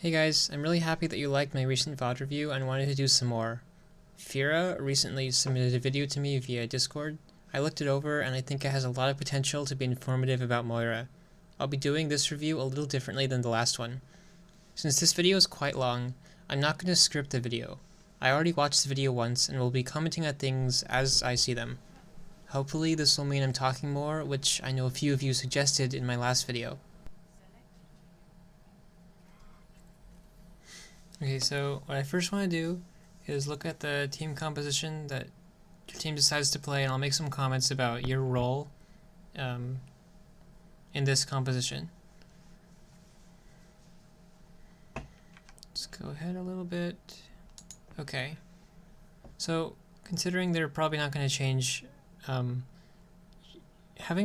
Hey guys, I'm really happy that you liked my recent VOD review and wanted to do some more. Fira recently submitted a video to me via Discord. I looked it over and I think it has a lot of potential to be informative about Moira. I'll be doing this review a little differently than the last one. Since this video is quite long, I'm not going to script the video. I already watched the video once and will be commenting on things as I see them. Hopefully this will mean I'm talking more, which I know a few of you suggested in my last video. Okay, so what I first want to do is look at the team composition that your team decides to play, and I'll make some comments about your role in this composition. Let's go ahead a little bit. Okay, so considering they're probably not going to change, having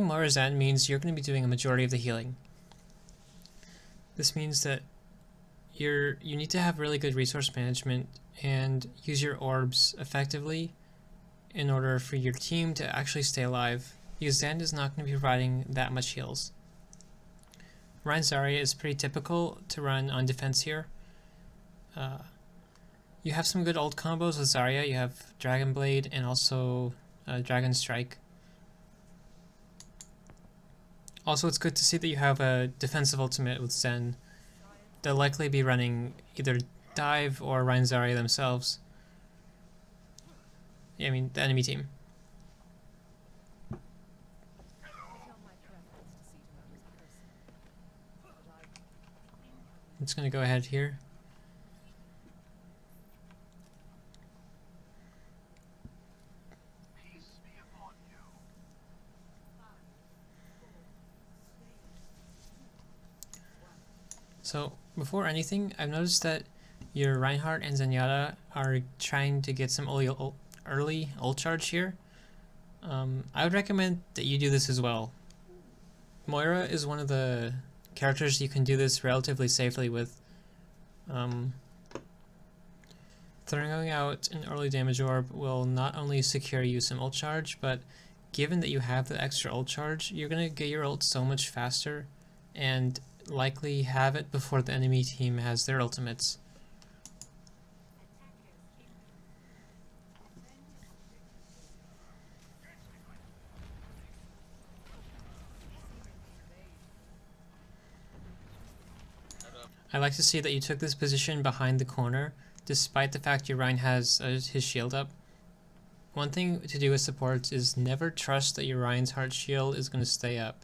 Moira Zen means you're going to be doing a majority of the healing. This means that you need to have really good resource management and use your orbs effectively in order for your team to actually stay alive, because Zen is not going to be providing that much heals. Rein Zarya is pretty typical to run on defense here. You have some good ult combos with Zarya. You have Dragon Blade and also Dragon Strike. Also, it's good to see that you have a defensive ultimate with Zen. They'll likely be running either Dive or Rein Zarya themselves. Yeah, I mean, the enemy team. I'm just going to go ahead here. So, before anything, I've noticed that your Reinhardt and Zenyatta are trying to get some early ult charge here. I would recommend that you do this as well. Moira is one of the characters you can do this relatively safely with. Throwing out an early damage orb will not only secure you some ult charge, but given that you have the extra ult charge, you're going to get your ult so much faster and likely have it before the enemy team has their ultimates. I like to see that you took this position behind the corner, despite the fact your Rein has his shield up. One thing to do with supports is never trust that your Rein's heart shield is going to stay up.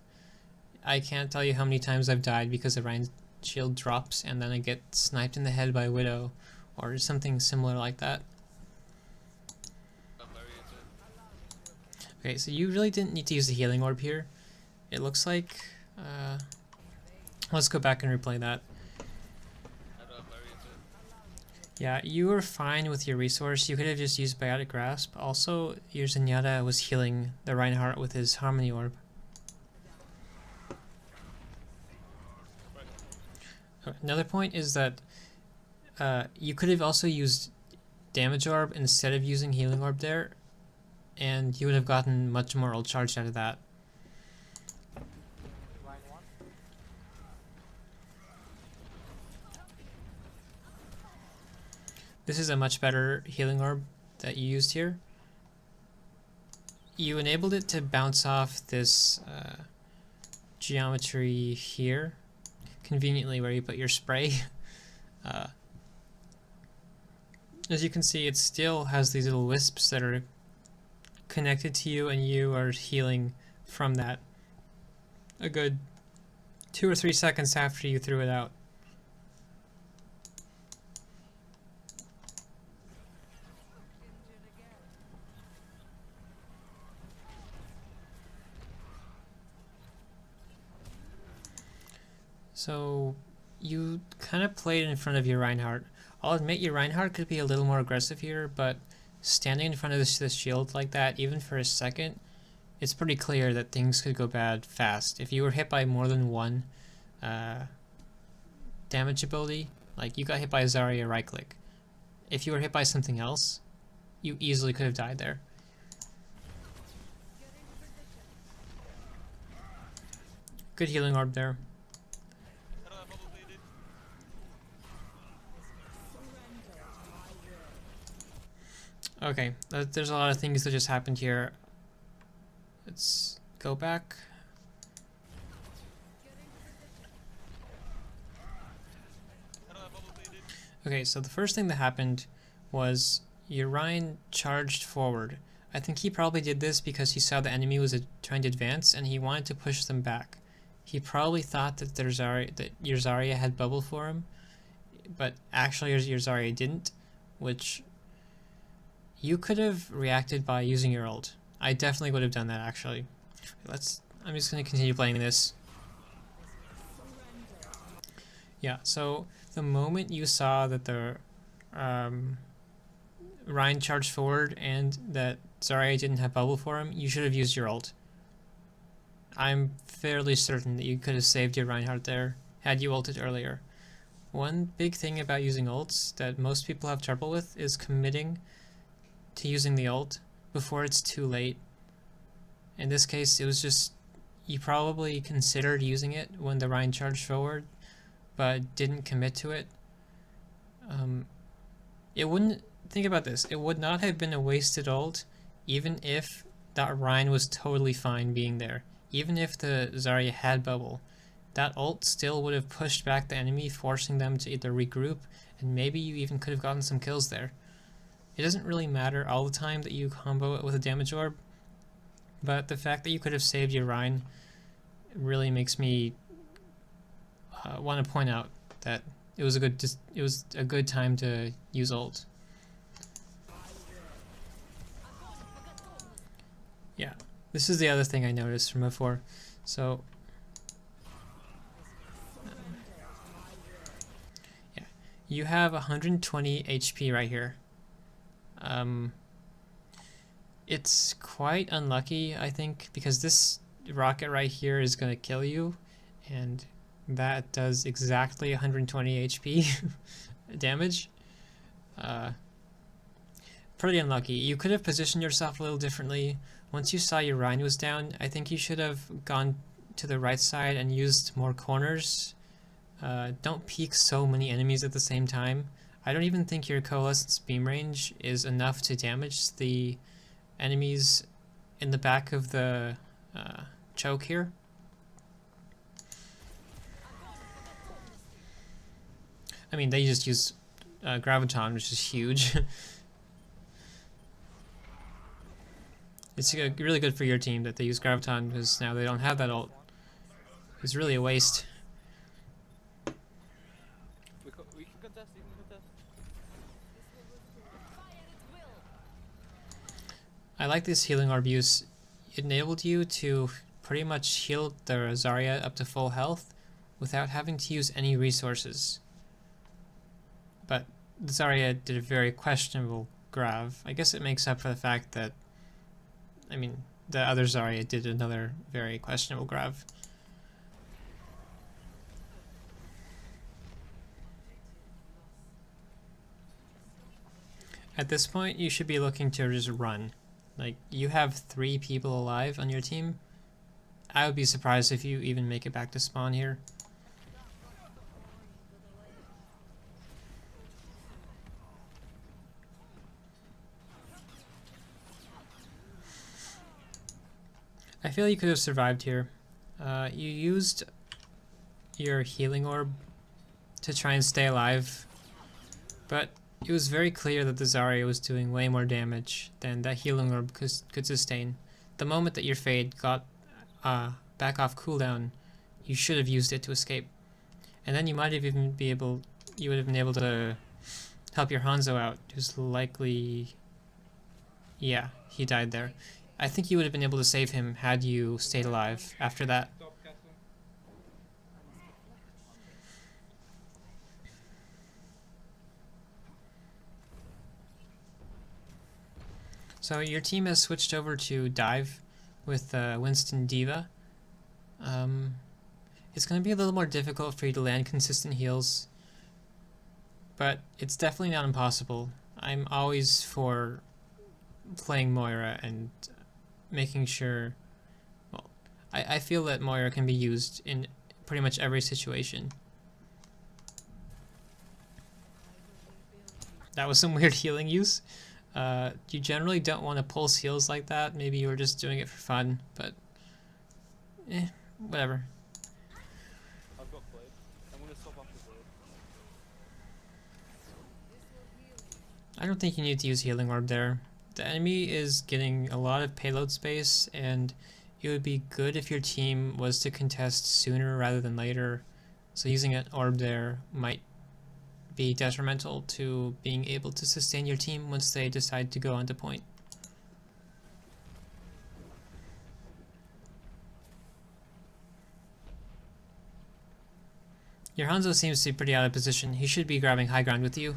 I can't tell you how many times I've died because the Rein's shield drops and then I get sniped in the head by Widow or something similar like that. Okay, so you really didn't need to use the healing orb here. It looks like... let's go back and replay that. Yeah, you were fine with your resource. You could have just used Biotic Grasp. Also, your Zenyatta was healing the Reinhardt with his Harmony Orb. Another point is that you could have also used Damage Orb instead of using Healing Orb there, and you would have gotten much more ult charge out of that. This is a much better Healing Orb that you used here. You enabled it to bounce off this geometry here, conveniently where you put your spray. As you can see, it still has these little wisps that are connected to you, and you are healing from that a good 2 or 3 seconds after you threw it out. So you kind of played in front of your Reinhardt. I'll admit your Reinhardt could be a little more aggressive here, but standing in front of this shield like that, even for a second, it's pretty clear that things could go bad fast. If you were hit by more than one damage ability, like you got hit by Zarya right click. If you were hit by something else, you easily could have died there. Good healing orb there. Okay, there's a lot of things that just happened here. Let's go back. Okay, so the first thing that happened was Urian charged forward. I think he probably did this because he saw the enemy was trying to advance and he wanted to push them back. He probably thought that your Zarya had bubble for him, but actually your Zarya didn't, which you could have reacted by using your ult. I definitely would have done that actually. I'm just going to continue playing this. Yeah, so the moment you saw that the Rein charged forward and that Zarya didn't have bubble for him, you should have used your ult. I'm fairly certain that you could have saved your Reinhardt there had you ulted earlier. One big thing about using ults that most people have trouble with is committing to using the ult before it's too late. In this case, it was just, you probably considered using it when the Rein charged forward, but didn't commit to it. It wouldn't, think about this, it would not have been a wasted ult even if that Rein was totally fine being there. Even if the Zarya had bubble, that ult still would have pushed back the enemy, forcing them to either regroup, and maybe you even could have gotten some kills there. It doesn't really matter all the time that you combo it with a damage orb, but the fact that you could have saved your Rein really makes me want to point out that it was a good time to use ult. Yeah, this is the other thing I noticed from before. So yeah, you have 120 HP right here. It's quite unlucky, I think, because this rocket right here is going to kill you, and that does exactly 120 HP damage. Pretty unlucky. You could have positioned yourself a little differently. Once you saw your Rein was down, I think you should have gone to the right side and used more corners. Don't peek so many enemies at the same time. I don't even think your Coalescence beam range is enough to damage the enemies in the back of the choke here. I mean, they just use Graviton, which is huge. It's really good for your team that they use Graviton, because now they don't have that ult. It's really a waste. We can contest, you can contest. I like this healing orb use. It enabled you to pretty much heal the Zarya up to full health without having to use any resources. But the Zarya did a very questionable grav. I guess it makes up for the fact that, I mean, the other Zarya did another very questionable grav. At this point, you should be looking to just run. Like, you have 3 people alive on your team. I would be surprised if you even make it back to spawn here. I feel you could have survived here. You used your healing orb to try and stay alive, but it was very clear that the Zarya was doing way more damage than that healing orb could sustain. The moment that your Fade got back off cooldown, you should have used it to escape. And then you might have even you would have been able to help your Hanzo out, who's likely, yeah, he died there. I think you would have been able to save him had you stayed alive after that. So your team has switched over to dive with Winston D.Va. It's going to be a little more difficult for you to land consistent heals, but it's definitely not impossible. I'm always for playing Moira and making sure, well, I feel that Moira can be used in pretty much every situation. That was some weird healing use. You generally don't want to pulse heals like that. Maybe you were just doing it for fun, but whatever. I've got blade. I'm gonna swap off the blade. I don't think you need to use healing orb there. The enemy is getting a lot of payload space, and it would be good if your team was to contest sooner rather than later. So using an orb there might be detrimental to being able to sustain your team once they decide to go onto point. Your Hanzo seems to be pretty out of position. He should be grabbing high ground with you.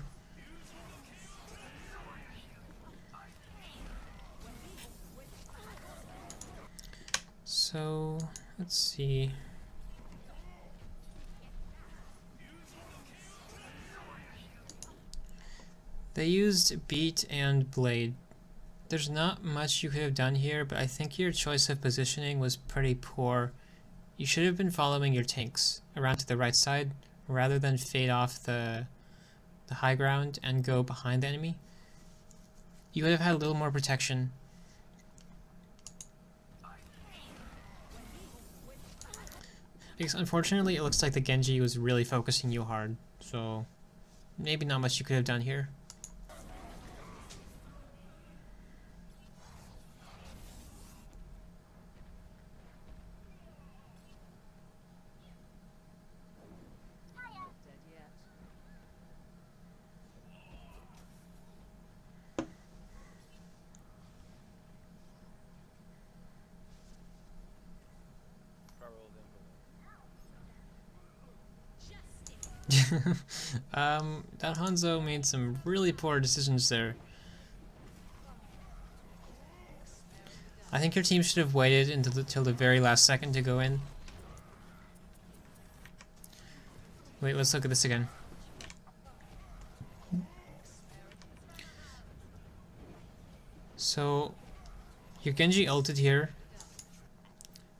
So, let's see. They used Beat and Blade. There's not much you could have done here, but I think your choice of positioning was pretty poor. You should have been following your tanks around to the right side rather than fade off the high ground and go behind the enemy. You would have had a little more protection. Because unfortunately, it looks like the Genji was really focusing you hard, so maybe not much you could have done here. That Hanzo made some really poor decisions there. I think your team should have waited until the very last second to go in. Wait, let's look at this again. So, your Genji ulted here,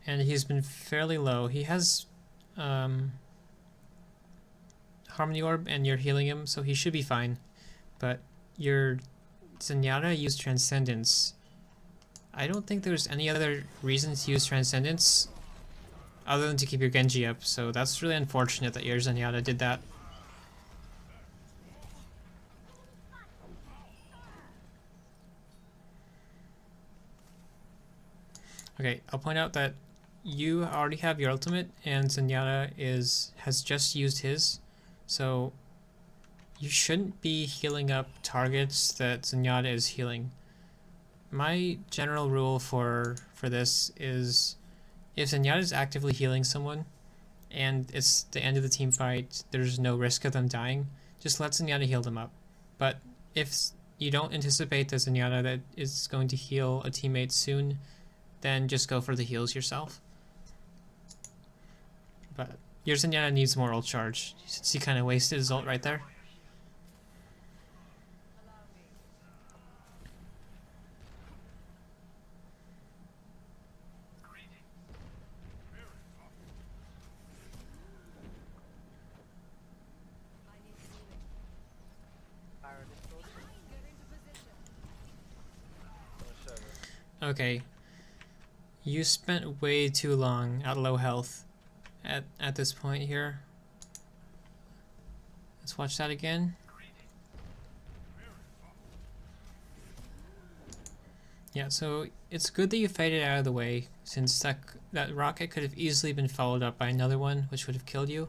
and he's been fairly low. He has Harmony Orb, and you're healing him, so he should be fine. But your Zenyatta used Transcendence. I don't think there's any other reason to use Transcendence other than to keep your Genji up, so that's really unfortunate that your Zenyatta did that. Okay, I'll point out that you already have your ultimate, and Zenyatta has just used his, so you shouldn't be healing up targets that Zenyatta is healing. My general rule for this is if Zenyatta is actively healing someone and it's the end of the team fight, there's no risk of them dying, just let Zenyatta heal them up. But if you don't anticipate that Zenyatta that is going to heal a teammate soon, then just go for the heals yourself. But your Zenyatta needs more ult charge, since he kind of wasted his ult right there. Okay, you spent way too long at low health at this point here. Let's watch that again. Yeah, so it's good that you faded out of the way, since that rocket could have easily been followed up by another one, which would have killed you.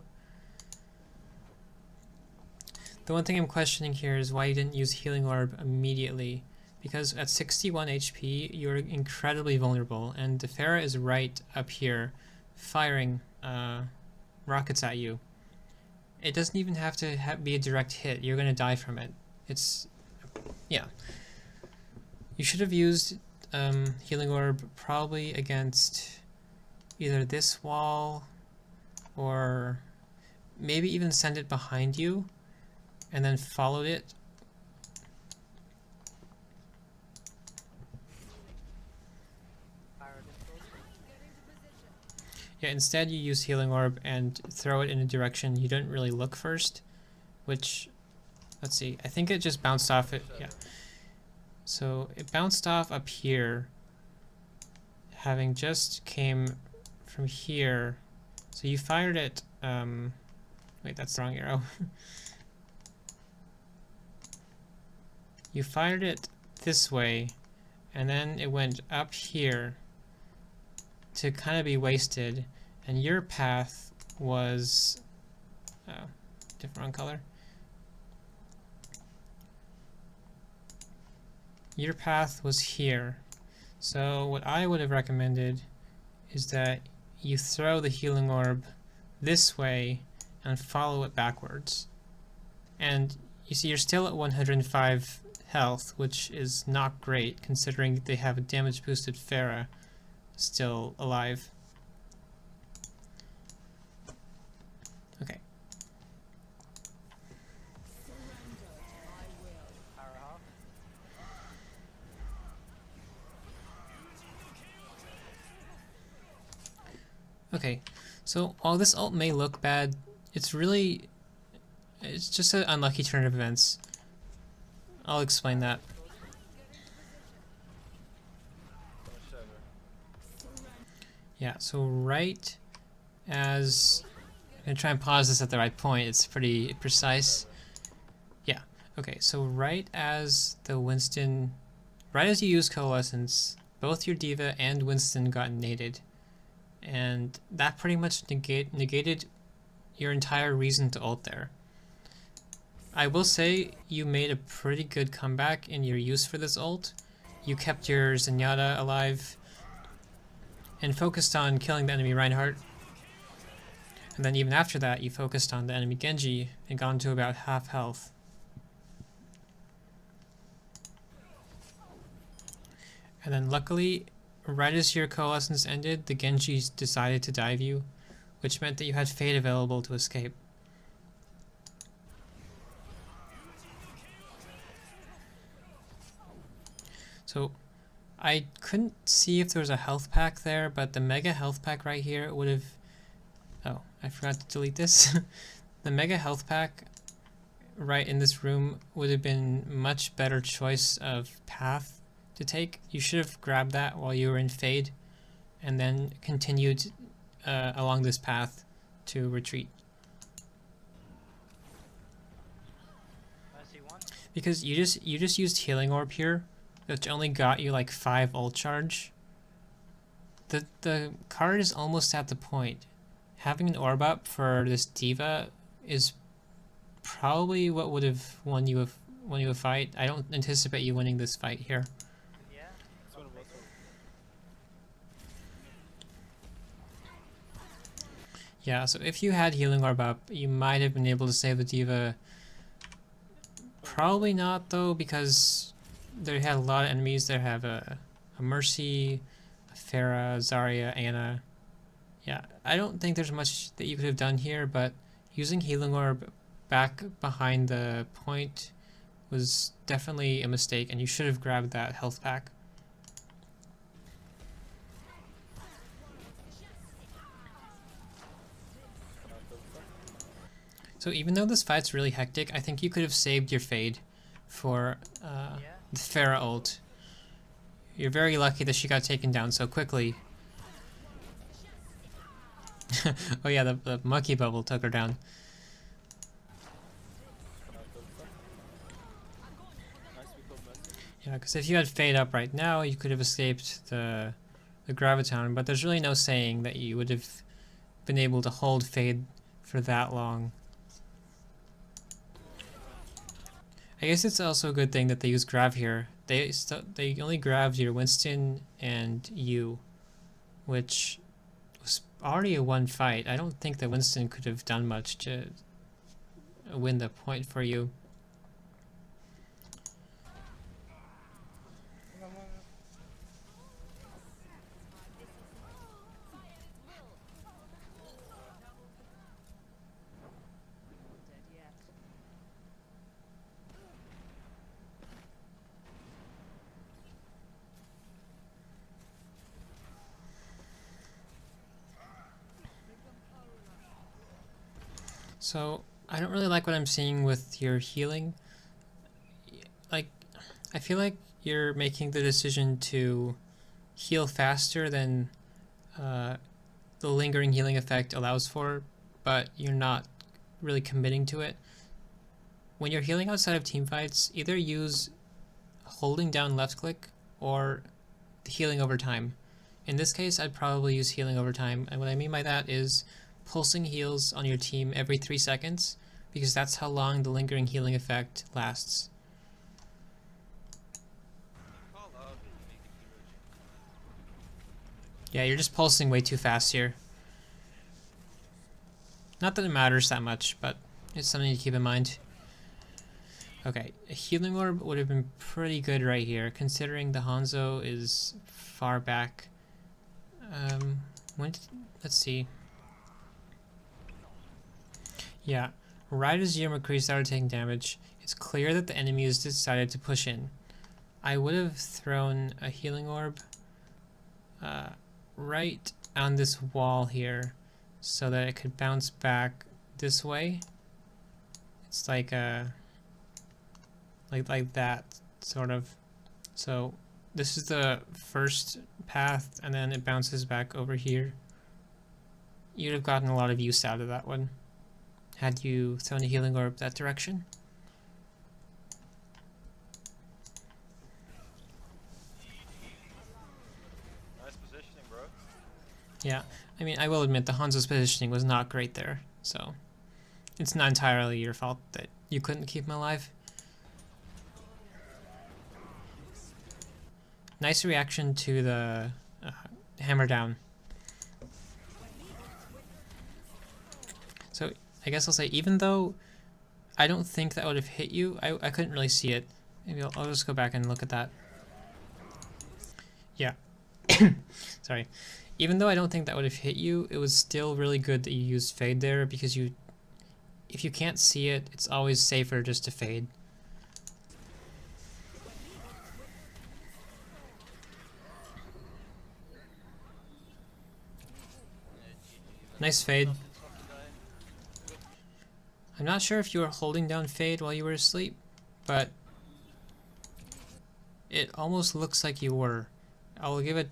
The one thing I'm questioning here is why you didn't use Healing Orb immediately, because at 61 HP, you're incredibly vulnerable, and the Pharah is right up here, firing rockets at you. It doesn't even have to be a direct hit, you're gonna die from it. Yeah. You should have used Healing Orb probably against either this wall, or maybe even send it behind you, and then followed it. Yeah, instead you use Healing Orb and throw it in a direction you don't really look first, which, let's see, I think it just bounced off it, yeah. So it bounced off up here, having just came from here. So you fired it, wait, that's the wrong arrow. You fired it this way, and then it went up here to kind of be wasted, and your path was, oh, different color. Your path was here. So what I would have recommended is that you throw the healing orb this way and follow it backwards. And you see you're still at 105 health, which is not great considering they have a damage boosted Pharah still alive. Okay. Okay, so while this ult may look bad, it's just an unlucky turn of events. I'll explain that. Yeah, so right as... I'm going to try and pause this at the right point, it's pretty precise. Yeah, okay, so right as the Winston... Right as you use Coalescence, both your Diva and Winston got nated. And that pretty much negated your entire reason to ult there. I will say you made a pretty good comeback in your use for this ult. You kept your Zenyatta alive and focused on killing the enemy Reinhardt. And then even after that, you focused on the enemy Genji and got into about half health. And then luckily, right as your Coalescence ended, the Genji decided to dive you, which meant that you had Fade available to escape. So I couldn't see if there was a health pack there, but the mega health pack right here would have... Oh, I forgot to delete this. The mega health pack right in this room would have been much better choice of path to take. You should have grabbed that while you were in Fade and then continued along this path to retreat. Because you just used Healing Orb here, which only got you like 5 ult charge. The card is almost at the point. Having an orb up for this Diva is probably what would have won you a fight. I don't anticipate you winning this fight here. Yeah, so if you had Healing Orb up, you might have been able to save the Diva. Probably not though, because they had a lot of enemies. They have a Mercy, a Pharah, Zarya, Ana. Yeah, I don't think there's much that you could have done here, but using Healing Orb back behind the point was definitely a mistake, and you should have grabbed that health pack. So even though this fight's really hectic, I think you could have saved your Fade for the Pharah ult. You're very lucky that she got taken down so quickly. Oh yeah, the monkey bubble took her down. Yeah, because if you had Fade up right now, you could have escaped the Graviton, but there's really no saying that you would have been able to hold Fade for that long. I guess it's also a good thing that they use Grav here. They only grabbed your Winston and you, which was already a one fight. I don't think that Winston could have done much to win the point for you. So, I don't really like what I'm seeing with your healing. Like, I feel like you're making the decision to heal faster than the lingering healing effect allows for, but you're not really committing to it. When you're healing outside of teamfights, either use holding down left click or healing over time. In this case, I'd probably use healing over time, and what I mean by that is pulsing heals on your team every 3 seconds, because that's how long the lingering healing effect lasts. Yeah, you're just pulsing way too fast here. Not that it matters that much, but it's something to keep in mind. Okay, a healing orb would have been pretty good right here, considering the Hanzo is far back. Let's see. Yeah, right as Yurmakuri started taking damage, it's clear that the enemy has decided to push in. I would have thrown a healing orb right on this wall here, so that it could bounce back this way. It's like a like that sort of. So this is the first path, and then it bounces back over here. You'd have gotten a lot of use out of that one had you thrown a healing orb that direction. Nice positioning, bro. Yeah, I mean, I will admit the Hanzo's positioning was not great there, so it's not entirely your fault that you couldn't keep him alive. Nice reaction to the hammer down. So I guess I'll say, even though I don't think that would have hit you, I couldn't really see it. Maybe I'll just go back and look at that. Yeah. Sorry. Even though I don't think that would have hit you, it was still really good that you used fade there, because if you can't see it, it's always safer just to fade. Nice fade. I'm not sure if you were holding down fade while you were asleep, but it almost looks like you were. I'll give it.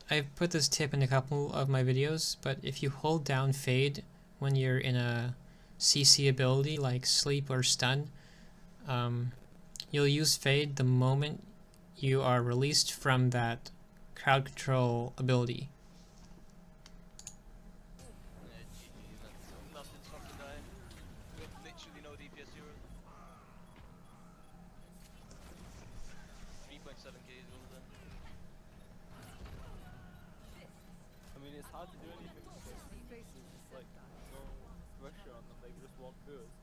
I've put this tip in a couple of my videos, but if you hold down fade when you're in a CC ability like sleep or stun, you'll use fade the moment you are released from that crowd control ability. I mean, it's hard to do anything because there's just like no pressure on them. They can just walk through us.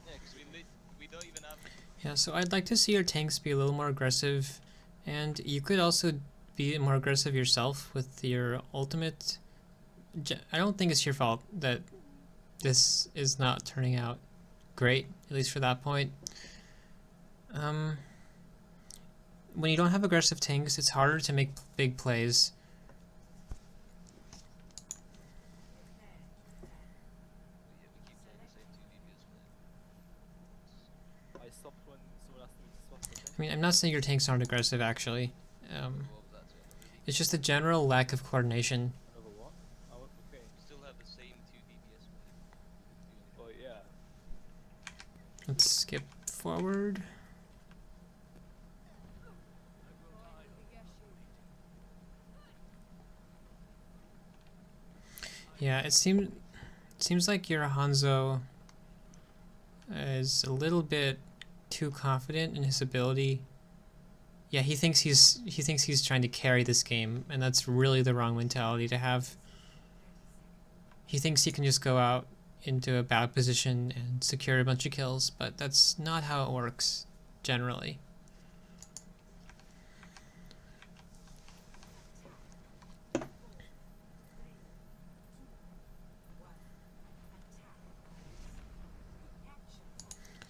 Yeah, because we don't even have. Yeah, so I'd like to see your tanks be a little more aggressive, and you could also be more aggressive yourself with your ultimate. I don't think it's your fault that this is not turning out great, at least for that point. When you don't have aggressive tanks, it's harder to make big plays. I stopped when someone asked me to swap. Okay? I mean, I'm not saying your tanks aren't aggressive, actually. It's just a general lack of coordination. Another one? Oh, okay. Still have the same 2 DPS. Oh yeah. Let's skip forward. Yeah, it seems like your Hanzo is a little bit too confident in his ability. Yeah, he thinks he's trying to carry this game, and that's really the wrong mentality to have. He thinks he can just go out into a bad position and secure a bunch of kills, but that's not how it works generally.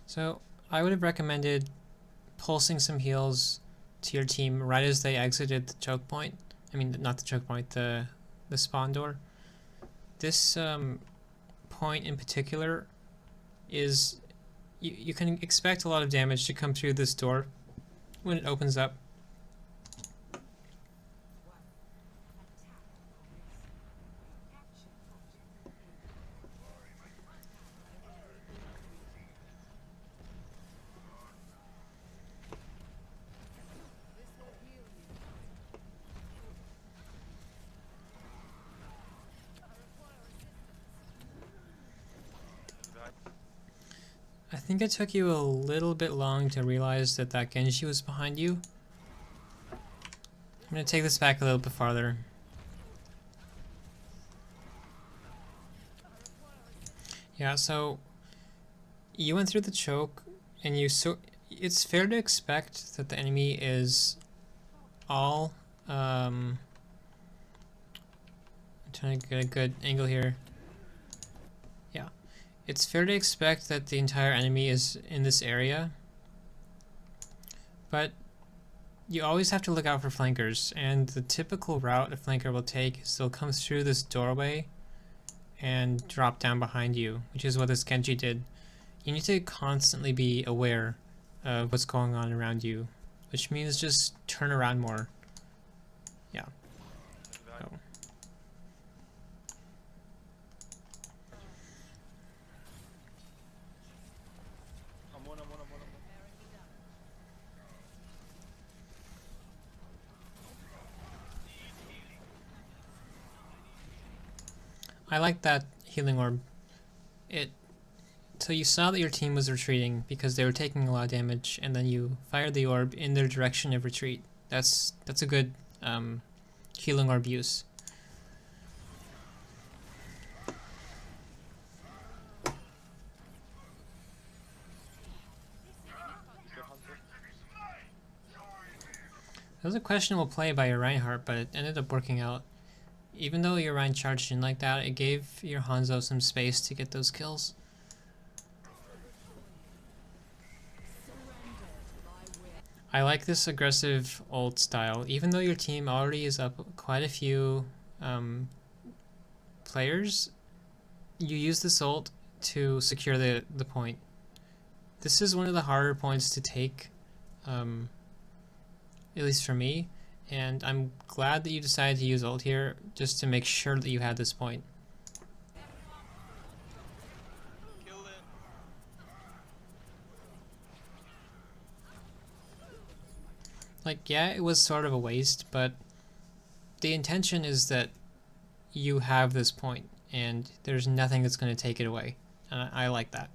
So I would have recommended pulsing some heals to your team right as they exited the choke point. I mean, not the choke point, the spawn door. This point in particular is, you can expect a lot of damage to come through this door when it opens up. I think it took you a little bit long to realize that that Genji was behind you. I'm gonna take this back a little bit farther. Yeah, so you went through the choke, and it's fair to expect that the enemy is all I'm trying to get a good angle here. Yeah. It's fair to expect that the entire enemy is in this area, but you always have to look out for flankers, and the typical route a flanker will take is they'll come through this doorway and drop down behind you, which is what this Genji did. You need to constantly be aware of what's going on around you, which means just turn around more. Yeah. Oh. I'm one. I like that healing orb. So you saw that your team was retreating because they were taking a lot of damage, and then you fired the orb in their direction of retreat. That's a good healing orb use. That was a questionable play by your Reinhardt, but it ended up working out. Even though your Rein charged in like that, it gave your Hanzo some space to get those kills. I like this aggressive ult style. Even though your team already is up quite a few players, you use this ult to secure the point. This is one of the harder points to take, at least for me, and I'm glad that you decided to use ult here just to make sure that you had this point. Like, yeah, it was sort of a waste, but the intention is that you have this point, and there's nothing that's going to take it away. And I like that.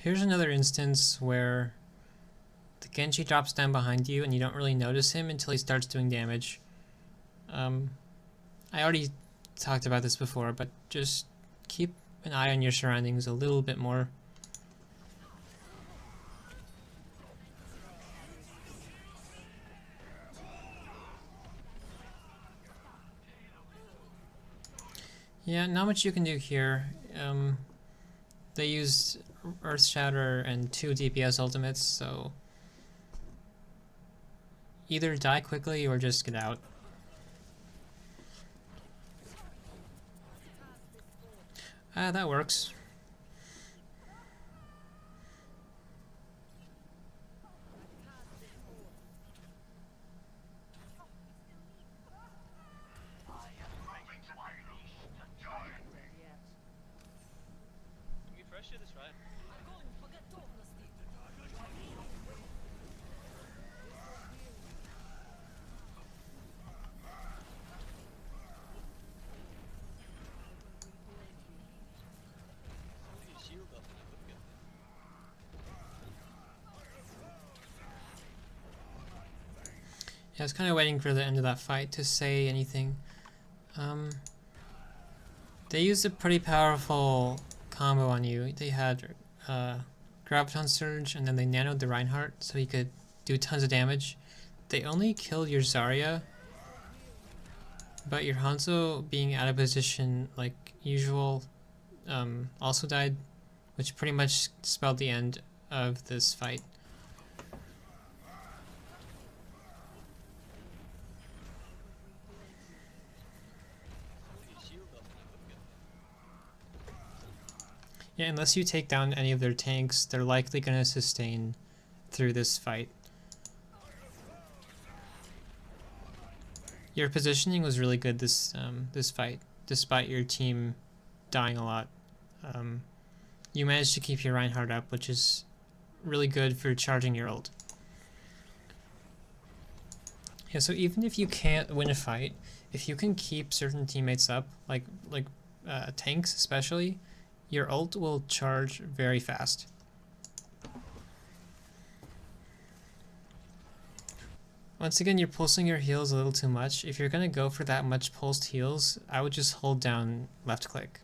Here's another instance where the Genji drops down behind you and you don't really notice him until he starts doing damage. I already talked about this before, but just keep an eye on your surroundings a little bit more. Yeah, not much you can do here. They used Earth Shatter and 2 DPS ultimates, so either die quickly or just get out. Ah, that works. Yeah, I was kind of waiting for the end of that fight to say anything. They used a pretty powerful combo on you. They had Graviton Surge, and then they nanoed the Reinhardt so he could do tons of damage. They only killed your Zarya, but your Hanzo, being out of position like usual, also died, which pretty much spelled the end of this fight. Yeah, unless you take down any of their tanks, they're likely going to sustain through this fight. Your positioning was really good this fight, despite your team dying a lot. You managed to keep your Reinhardt up, which is really good for charging your ult. Yeah, so even if you can't win a fight, if you can keep certain teammates up, like tanks especially, your ult will charge very fast. Once again, you're pulsing your heals a little too much. If you're going to go for that much pulsed heals, I would just hold down left click.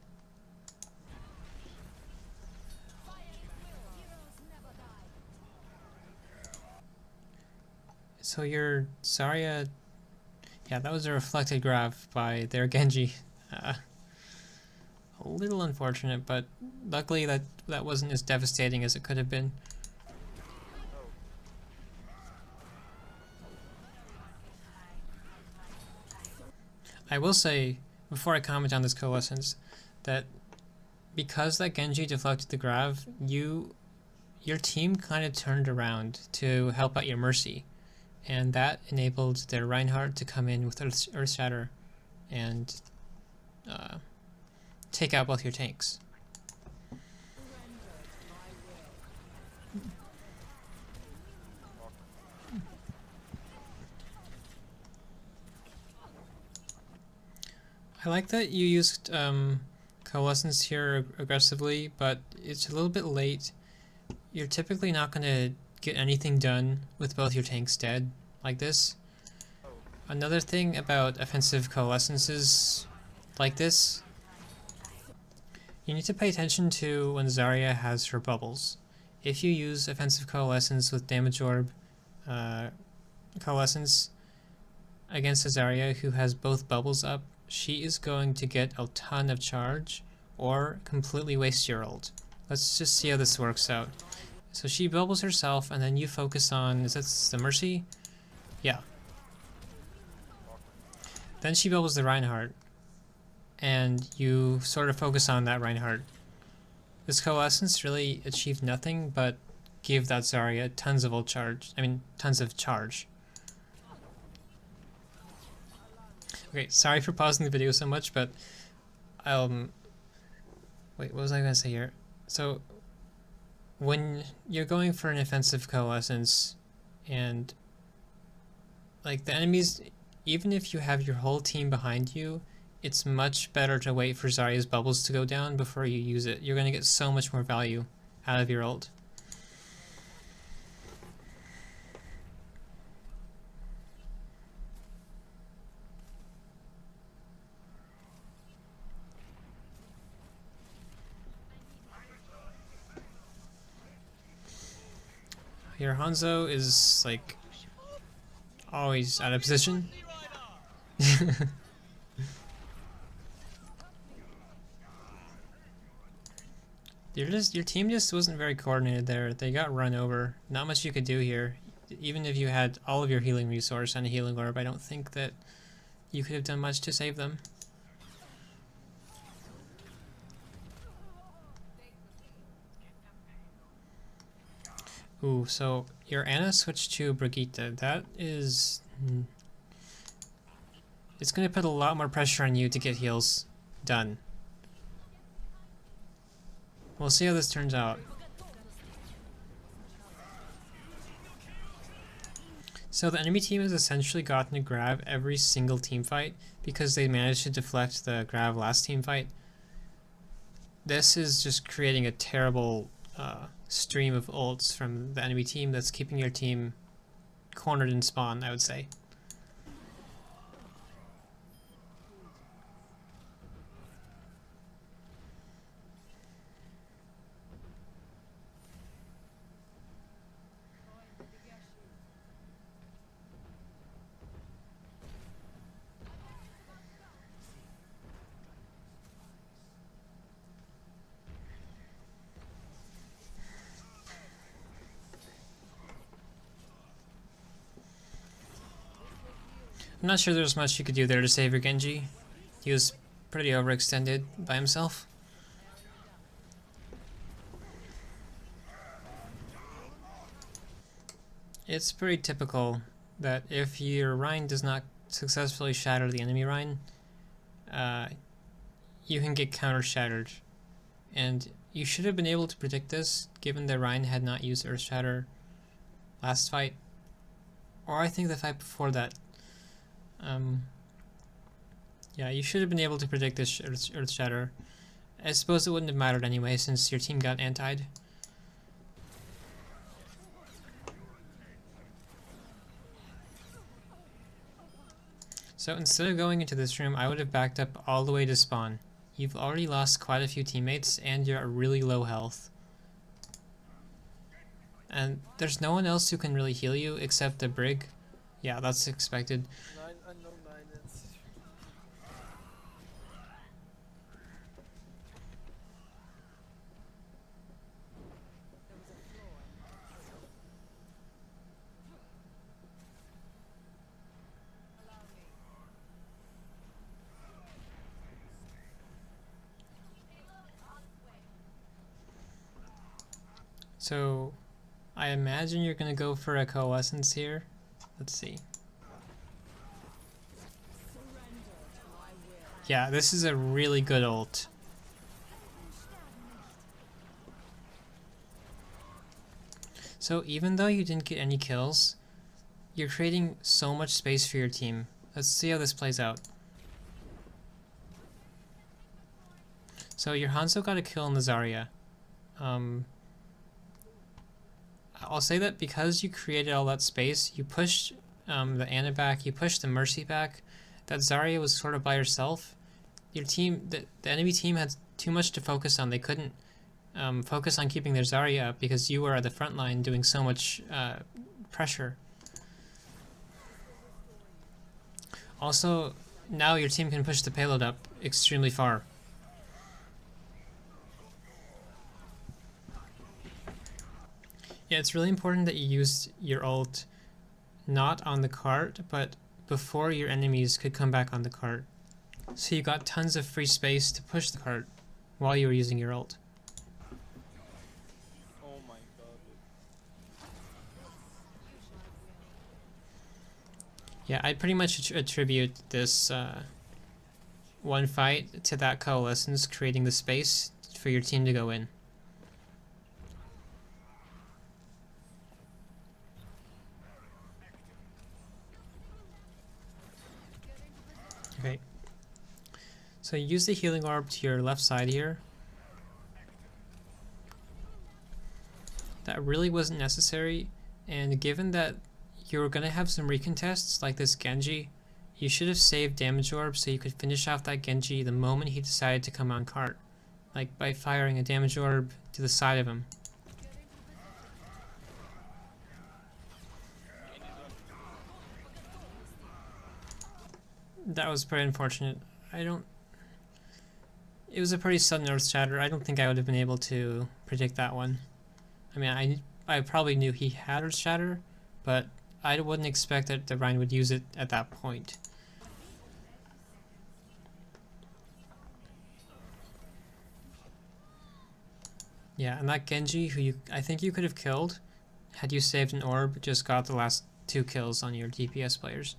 So your Zarya, yeah, that was a reflected grav by their Genji. A little unfortunate, but luckily that wasn't as devastating as it could have been. I will say, before I comment on this coalescence, that because that Genji deflected the grav, your team kind of turned around to help out your Mercy, and that enabled their Reinhardt to come in with Earth Shatter and take out both your tanks. I like that you used Coalescence here aggressively, but it's a little bit late. You're typically not going to get anything done with both your tanks dead like this. Another thing about offensive Coalescences like this, you need to pay attention to when Zarya has her bubbles. If you use offensive Coalescence with Damage Orb Coalescence against a Zarya who has both bubbles up, she is going to get a ton of charge or completely waste your ult. Let's just see how this works out. So she bubbles herself and then you focus on, is that the Mercy? Yeah. Then she bubbles the Reinhardt and you sort of focus on that Reinhardt. This Coalescence really achieved nothing but give that Zarya tons of ult charge, tons of charge. Okay, sorry for pausing the video so much, but wait, what was I gonna say here? So when you're going for an offensive Coalescence and like the enemies, even if you have your whole team behind you, it's much better to wait for Zarya's bubbles to go down before you use it. You're gonna get so much more value out of your ult. Your Hanzo is like always out of position. Your team just wasn't very coordinated there. They got run over. Not much you could do here. Even if you had all of your healing resource and a healing orb, I don't think that you could have done much to save them. Ooh, so your Ana switched to Brigitte. That is... it's going to put a lot more pressure on you to get heals done. We'll see how this turns out. So the enemy team has essentially gotten a grab every single team fight because they managed to deflect the grab last team fight. This is just creating a terrible stream of ults from the enemy team that's keeping your team cornered in spawn, I would say. I'm not sure there's much you could do there to save your Genji. He was pretty overextended by himself. It's pretty typical that if your Rhine does not successfully shatter the enemy Rhine, you can get counter-shattered. And you should have been able to predict this, given that Rhine had not used Earth Shatter last fight. Or I think the fight before that. Yeah, you should have been able to predict this Earth Shatter. I suppose it wouldn't have mattered anyway, since your team got anti'd. So instead of going into this room, I would have backed up all the way to spawn. You've already lost quite a few teammates, and you're at really low health. And there's no one else who can really heal you except the Brig. Yeah, that's expected. So, I imagine you're gonna go for a coalescence here. Let's see. Yeah, this is a really good ult. So even though you didn't get any kills, you're creating so much space for your team. Let's see how this plays out. So your Hanzo got a kill on the Zarya. I'll say that because you created all that space, you pushed the Ana back, you pushed the Mercy back, that Zarya was sort of by herself. Your team, the enemy team had too much to focus on. They couldn't focus on keeping their Zarya up because you were at the front line doing so much pressure. Also, now your team can push the payload up extremely far. Yeah, it's really important that you use your ult not on the cart, but before your enemies could come back on the cart. So you got tons of free space to push the cart while you were using your ult. Oh my god. Yeah, I'd pretty much attribute this one fight to that coalescence creating the space for your team to go in. Okay. So use the healing orb to your left side here. That really wasn't necessary, and given that you were going to have some recontests like this Genji, you should have saved damage orb so you could finish off that Genji the moment he decided to come on cart, like by firing a damage orb to the side of him. That was pretty unfortunate. It was a pretty sudden Earth Shatter. I don't think I would have been able to predict that one. I mean, I probably knew he had Earth Shatter, but I wouldn't expect that the Rhine would use it at that point. Yeah, and that Genji, who I think you could have killed, had you saved an orb, just got the last 2 kills on your DPS players.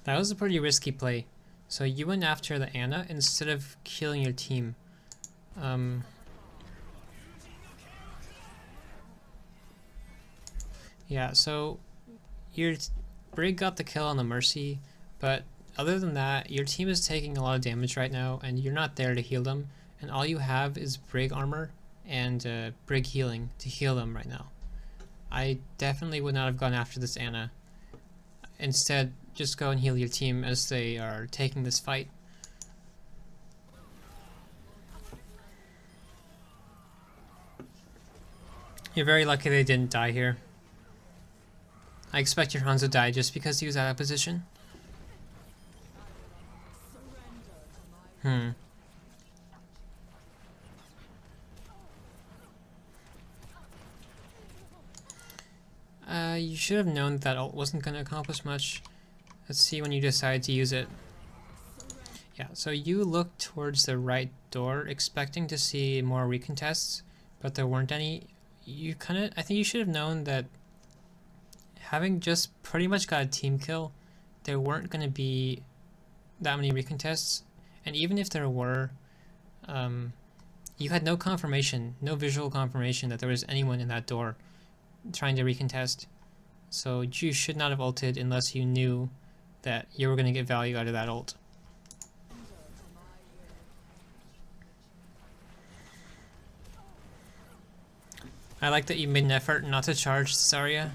That was a pretty risky play. So you went after the Ana instead of killing your team. Yeah, so your Brig got the kill on the Mercy, but other than that, your team is taking a lot of damage right now, and you're not there to heal them, and all you have is Brig armor and Brig healing to heal them right now. I definitely would not have gone after this Ana. Instead, just go and heal your team as they are taking this fight. You're very lucky they didn't die here. I expect your Hanzo died just because he was out of position. You should have known that ult wasn't going to accomplish much. Let's see when you decide to use it. Yeah, so you looked towards the right door, expecting to see more recontests, but there weren't any. I think you should have known that having just pretty much got a team kill, there weren't going to be that many recontests, and even if there were, you had no confirmation, no visual confirmation that there was anyone in that door trying to recontest. So you should not have ulted unless you knew that you were going to get value out of that ult. I like that you made an effort not to charge Zarya.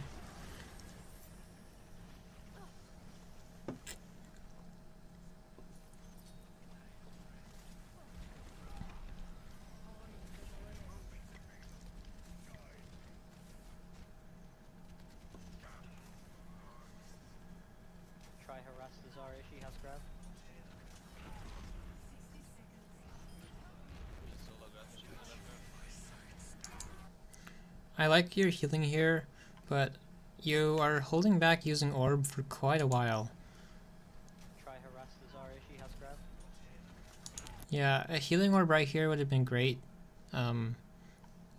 Try harass the Zarya, she has grab. I like your healing here, but you are holding back using orb for quite a while. Try harass the Zarya, she has grab. Yeah, a healing orb right here would have been great.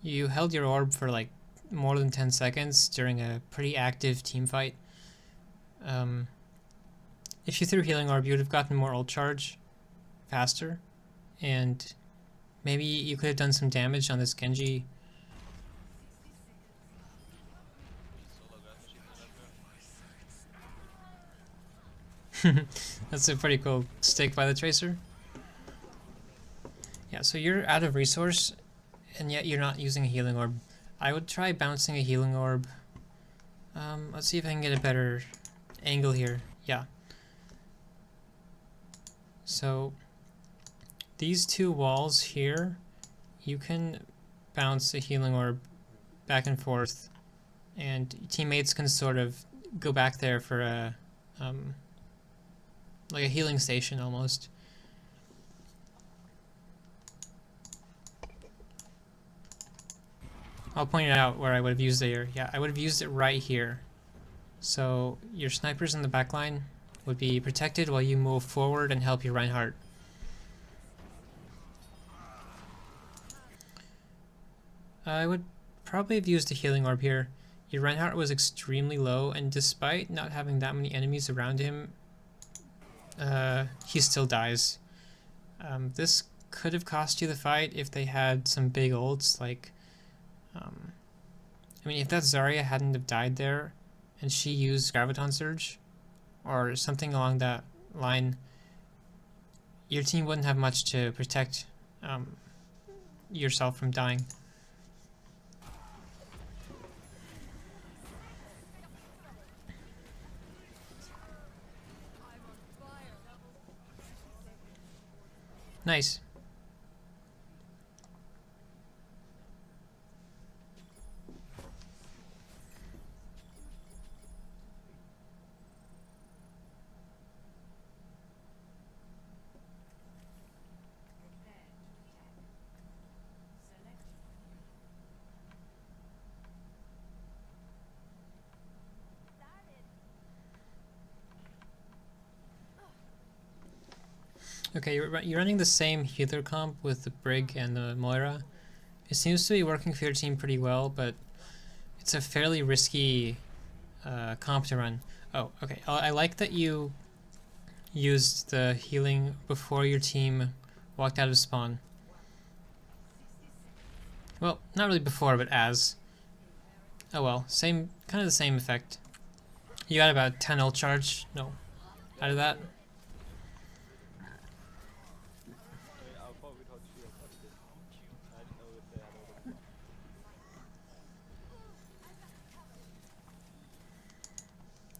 You held your orb for like more than 10 seconds during a pretty active team fight. If you threw healing orb, you would have gotten more ult charge faster, and maybe you could have done some damage on this Genji. That's a pretty cool stick by the Tracer. Yeah, so you're out of resource, and yet you're not using a healing orb. I would try bouncing a healing orb. Let's see if I can get a better angle here. Yeah. So these two walls here, you can bounce a healing orb back and forth, and teammates can sort of go back there for a like a healing station almost. I'll point it out where I would have used it here. Yeah, I would have used it right here. So your snipers in the back line would be protected while you move forward and help your Reinhardt. I would probably have used a healing orb here. Your Reinhardt was extremely low, and despite not having that many enemies around him, he still dies. This could have cost you the fight if they had some big ults, like, I mean, if that Zarya hadn't have died there, and she used Graviton Surge, or something along that line, your team wouldn't have much to protect yourself from dying. Nice. Okay, you're running the same healer comp with the Brig and the Moira. It seems to be working for your team pretty well, but it's a fairly risky comp to run. Oh, okay. I like that you used the healing before your team walked out of spawn. Well, not really before, but as. Oh well, kind of the same effect. You got about 10 ult charge, no, out of that.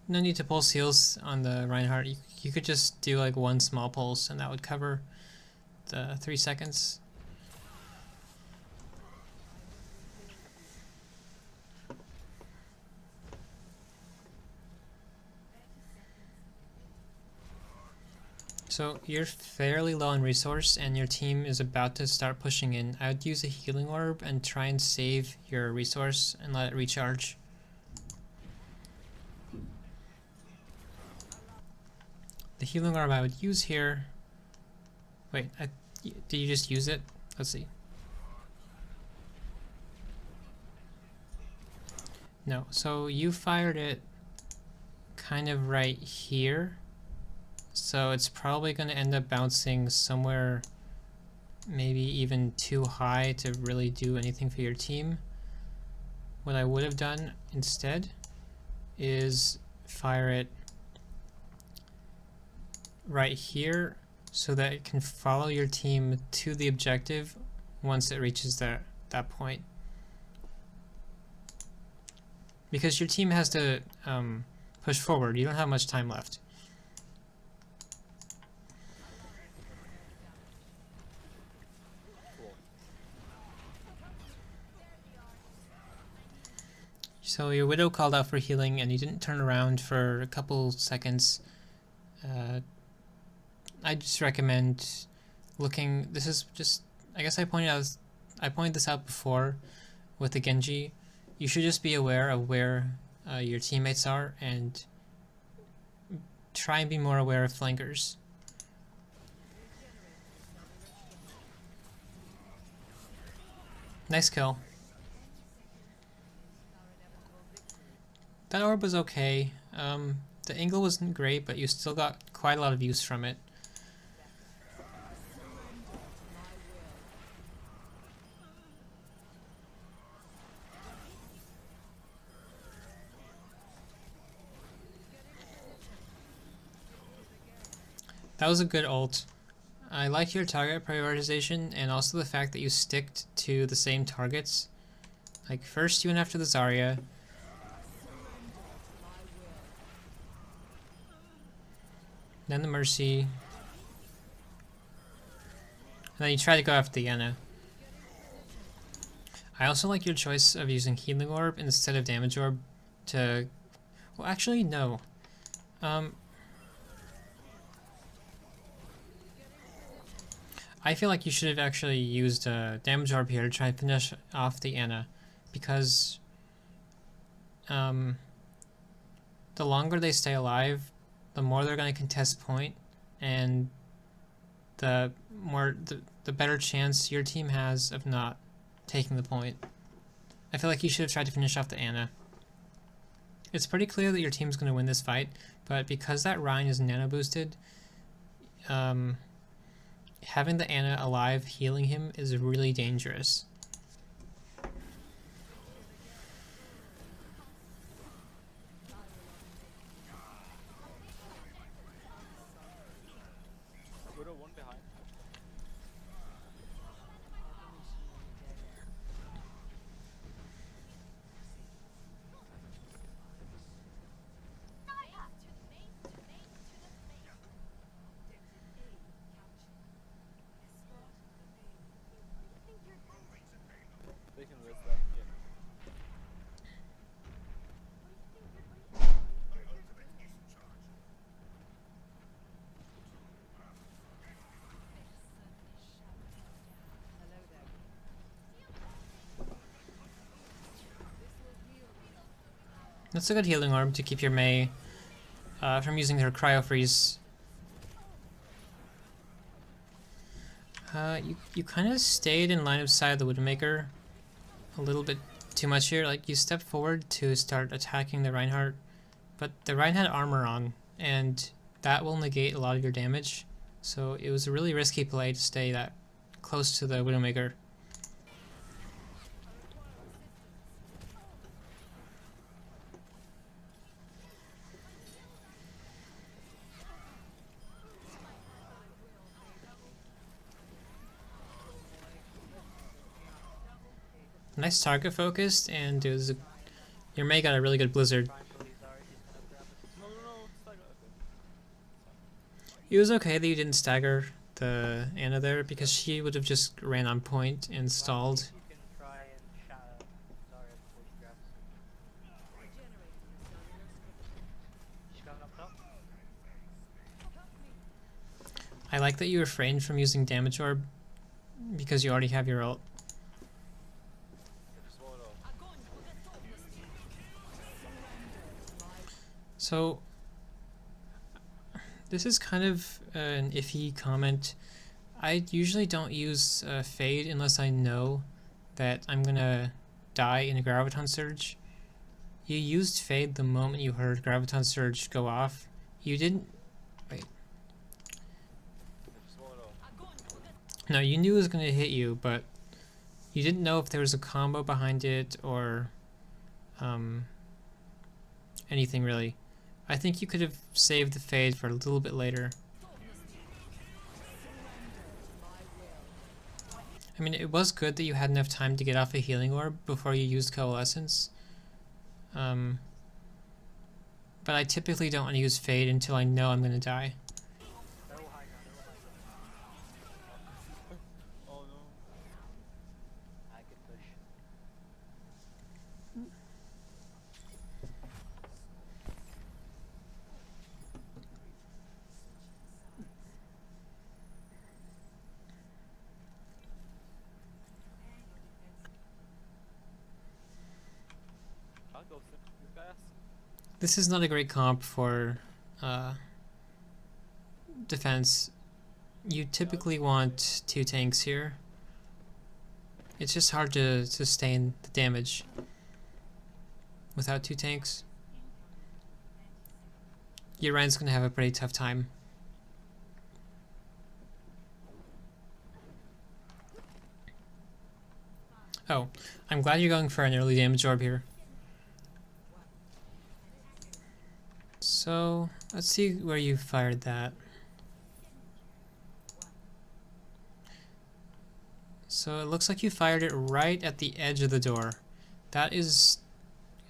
no need to pulse heals on the Reinhardt. You could just do like one small pulse and that would cover the 3 seconds. So you're fairly low on resource and your team is about to start pushing in. I would use a healing orb and try and save your resource and let it recharge. The healing orb I would use here... Wait, did you just use it? Let's see. No, so you fired it kind of right here. So it's probably going to end up bouncing somewhere maybe even too high to really do anything for your team. What I would have done instead is fire it right here so that it can follow your team to the objective once it reaches that point. Because your team has to push forward, you don't have much time left. So your Widow called out for healing and you didn't turn around for a couple seconds. I just recommend looking. This is just, I guess I pointed this out before with the Genji. You should just be aware of where your teammates are and try and be more aware of flankers. Nice kill. That orb was okay. The angle wasn't great, but you still got quite a lot of use from it. That was a good ult. I like your target prioritization and also the fact that you sticked to the same targets. Like first you went after the Zarya. Then the Mercy. And then you try to go after the Yana. I also like your choice of using Healing Orb instead of Damage Orb to... Well, actually, no. I feel like you should have actually used a Damage Orb here to try and finish off the Ana. Because... the longer they stay alive, the more they're going to contest point, and the better chance your team has of not taking the point. I feel like you should have tried to finish off the Ana. It's pretty clear that your team's going to win this fight, but because that Rhine is nano boosted, having the Ana alive healing him is really dangerous. Widow one behind. They can risk that. Yeah. That's a good healing orb to keep your Mei from using her cryo freeze. You kind of stayed in line of sight of the Widowmaker a little bit too much here. Like you stepped forward to start attacking the Reinhardt, but the Reinhardt had armor on, and that will negate a lot of your damage. So it was a really risky play to stay that close to the Widowmaker. Nice target focused, and it was your Mei got a really good blizzard. Trying to leave Zarya, she's gonna grab us. No, It was okay that you didn't stagger the Anna there because she would have just ran on point and stalled. You can try and shatter Zarya before she grabs. She's coming up top. I like that you refrained from using damage orb because you already have your ult. Just swallow it off. So this is kind of an iffy comment. I usually don't use Fade unless I know that I'm gonna die in a Graviton Surge. You used Fade the moment you heard Graviton Surge go off. You didn't... Wait. Just swallow it off. No, you knew it was gonna hit you, but you didn't know if there was a combo behind it or anything really. I think you could have saved the Fade for a little bit later. I mean, it was good that you had enough time to get off a healing orb before you used Coalescence. But I typically don't want to use Fade until I know I'm going to die. They're all high ground, they're all high ground. Oh no. I can push. I'll go fast. This is not a great comp for defense. You typically want 2 tanks here. It's just hard to sustain the damage without 2 tanks. Your Ryan's going to have a pretty tough time. Oh, I'm glad you're going for an early damage orb here. So, let's see where you fired that. So it looks like you fired it right at the edge of the door. That's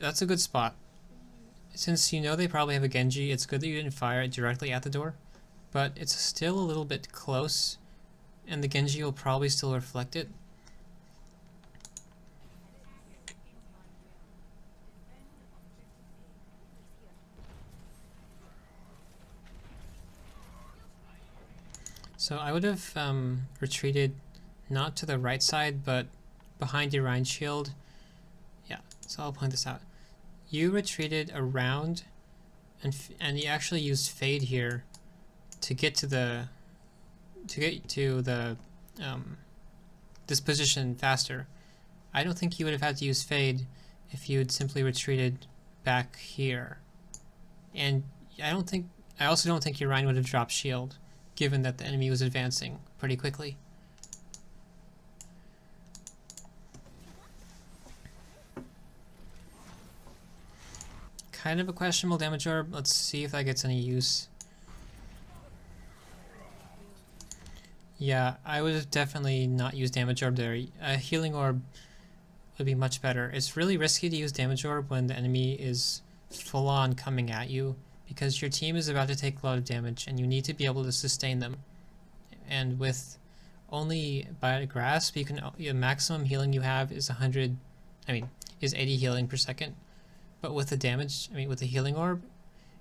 a good spot. Since you know they probably have a Genji, it's good that you didn't fire it directly at the door. But it's still a little bit close, and the Genji will probably still reflect it. So I would have retreated not to the right side, but behind your Rhine shield. Yeah, so I'll point this out. You retreated around, and you actually used Fade here to get to the this position faster. I don't think you would have had to use Fade if you had simply retreated back here. And I also don't think your Rhine would have dropped shield, given that the enemy was advancing pretty quickly. Kind of a questionable damage orb. Let's see if that gets any use. Yeah, I would have definitely not used damage orb there. A healing orb would be much better. It's really risky to use damage orb when the enemy is full on coming at you, because your team is about to take a lot of damage and you need to be able to sustain them. And with only Biotic Grasp, the maximum healing you have is 80 healing per second. But with the damage, with the healing orb,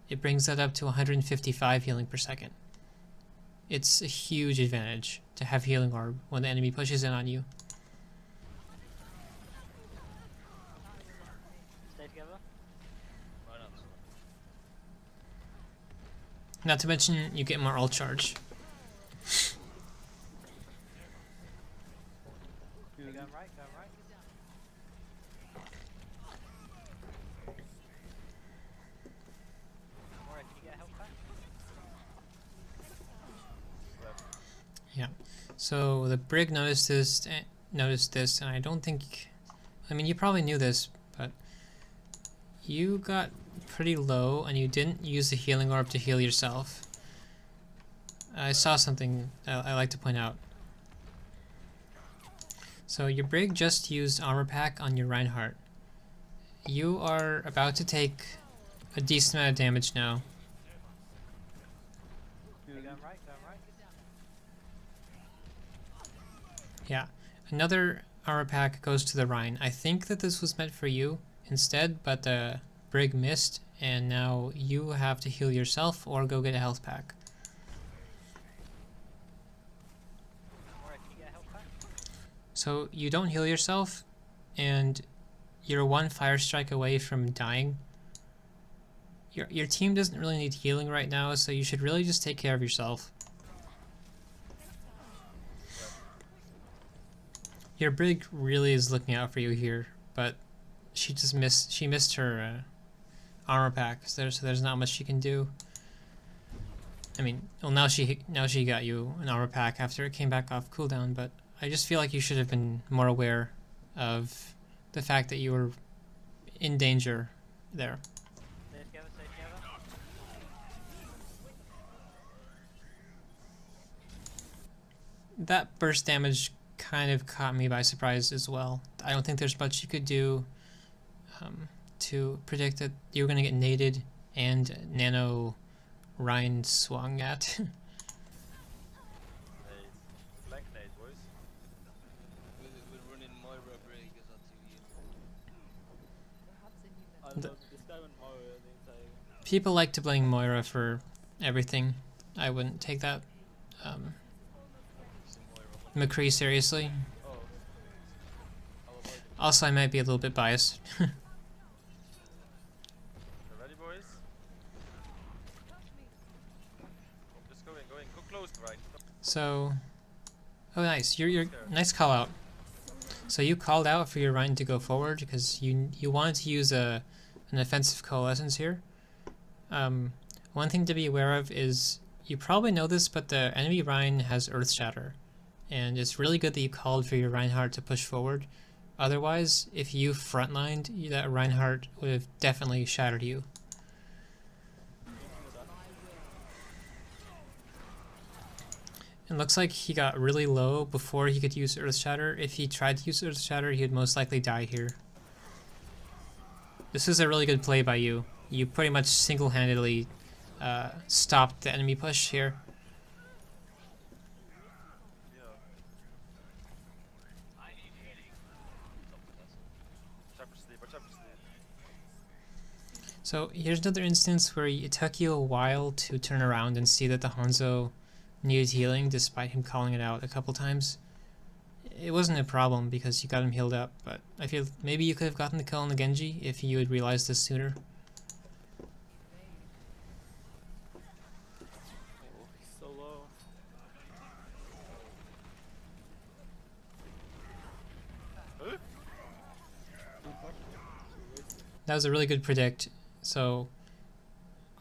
it brings that up to 155 healing per second. It's a huge advantage to have healing orb when the enemy pushes in on you. Stay together. Right up. Not to mention, you get more ult charge. You're going right, going right. Moira, can you get help back? Yeah. So the Brig noticed this, and I don't think... you probably knew this, but you got pretty low and you didn't use the healing orb to heal yourself. I saw something I like to point out. So your Brig just used armor pack on your Reinhardt. You are about to take a decent amount of damage now. Dude, Okay, going right, going right. Yeah. Another armor pack goes to the Rhine. I think that this was meant for you instead, but the Brig missed, and now you have to heal yourself or go get a health pack. Moira, can you get a health pack? So you don't heal yourself, and you're one fire strike away from dying. Your team doesn't really need healing right now, so you should really just take care of yourself. Your Brig really is looking out for you here, but she just missed her armor pack, so there's not much she can do. I mean, well, now she got you an armor pack after it came back off cooldown, but I just feel like you should have been more aware of the fact that you were in danger there. Stay together, stay together. That burst damage kind of caught me by surprise as well. I don't think there's much you could do to predict that you were going to get naded and nano Rhine swung at. Nade. Flank nade, boys. We're running Moira Brig as our 2 I don't know, this guy went Moira the entire game. People like to blame Moira for everything. I wouldn't take that McCree seriously. Oh. I'll avoid it. Also, I might be a little bit biased. You ready, boys? Just go in, go close, right? So, oh nice, you're nice call out. So you called out for your Rhine to go forward because you wanted to use an offensive coalescence here. One thing to be aware of is, you probably know this, but the enemy Rhine has Earth Shatter, and it's really good that you called for your Reinhardt to push forward. Otherwise, if you frontlined, that Reinhardt would have definitely shattered you. It looks like he got really low before he could use Earth Shatter. If he tried to use Earth Shatter, he would most likely die here. This is a really good play by you. You pretty much single-handedly stopped the enemy push here. Yeah. Chopper sleep, chopper sleep. So here's another instance where it took you a while to turn around and see that the Hanzo needed healing despite him calling it out a couple times. It wasn't a problem because you got him healed up, but I feel maybe you could have gotten the kill on the Genji if you had realized this sooner. Oh, he's so low. Huh? That was a really good predict. So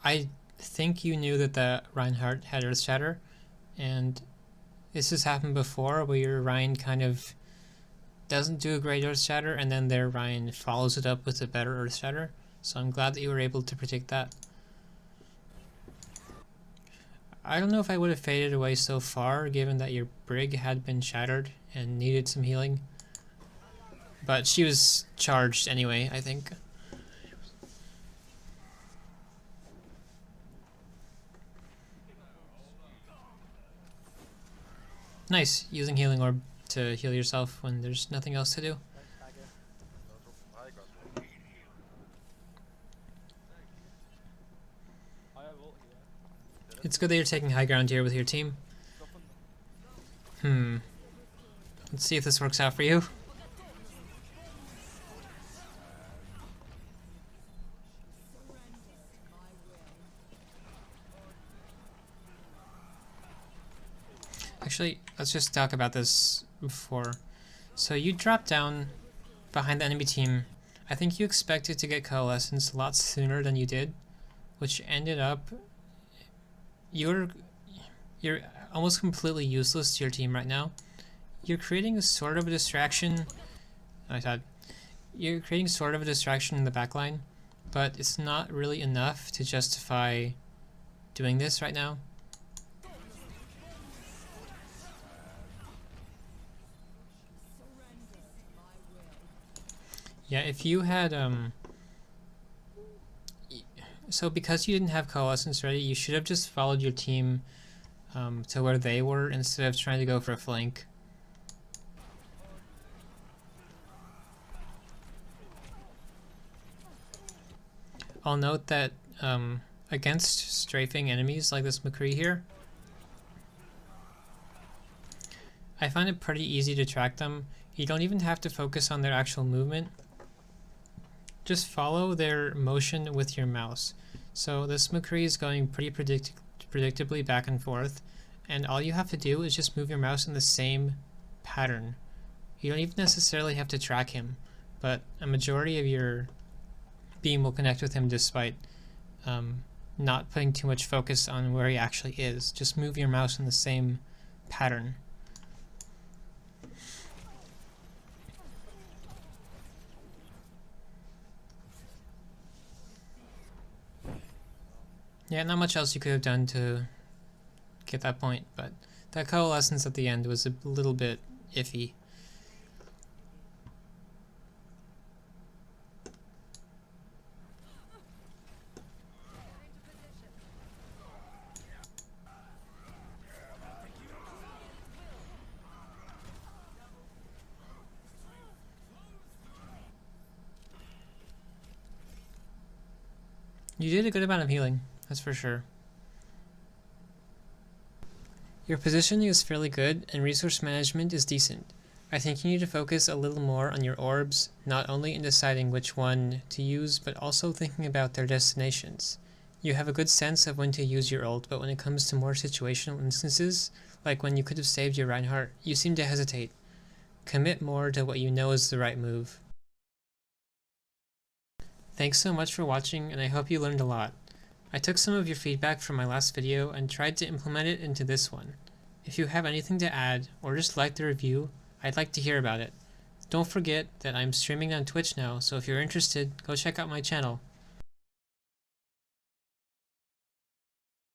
I think you knew that the Reinhardt had Earth Shatter, and this has happened before where your Rhine kind of doesn't do a great Earth Shatter and then their Rhine follows it up with a better Earth Shatter. So I'm glad that you were able to predict that. I don't know if I would have faded away so far given that your Brig had been shattered and needed some healing. But she was charged anyway, I think. Nice, using Healing Orb to heal yourself when there's nothing else to do. Thanks, Tiger. High ground. I have ult here. It's good that you're taking high ground here with your team. Stop on Let's see if this works out for you. Actually, let's just talk about this before. So you dropped down behind the enemy team. I think you expected to get Coalescence a lot sooner than you did, which ended up you're almost completely useless to your team right now. You're creating a sort of a distraction. I thought you're creating sort of a distraction in the backline, but it's not really enough to justify doing this right now. Yeah, if you had so because you didn't have Coalescence ready, you should have just followed your team to where they were instead of trying to go for a flank. I'll note that against strafing enemies like this McCree here, I find it pretty easy to track them. You don't even have to focus on their actual movement. Just follow their motion with your mouse. So this McCree is going pretty predictably back and forth, and all you have to do is just move your mouse in the same pattern. You don't even necessarily have to track him, but a majority of your beam will connect with him despite not putting too much focus on where he actually is. Just move your mouse in the same pattern. Yeah, not much else you could have done to get that point, but that coalescence at the end was a little bit iffy. You did a good amount of healing, that's for sure. Your positioning is fairly good, and resource management is decent. I think you need to focus a little more on your orbs, not only in deciding which one to use, but also thinking about their destinations. You have a good sense of when to use your ult, but when it comes to more situational instances, like when you could have saved your Reinhardt, you seem to hesitate. Commit more to what you know is the right move. Thanks so much for watching, and I hope you learned a lot. I took some of your feedback from my last video and tried to implement it into this one. If you have anything to add, or just like the review, I'd like to hear about it. Don't forget that I'm streaming on Twitch now, so if you're interested, go check out my channel.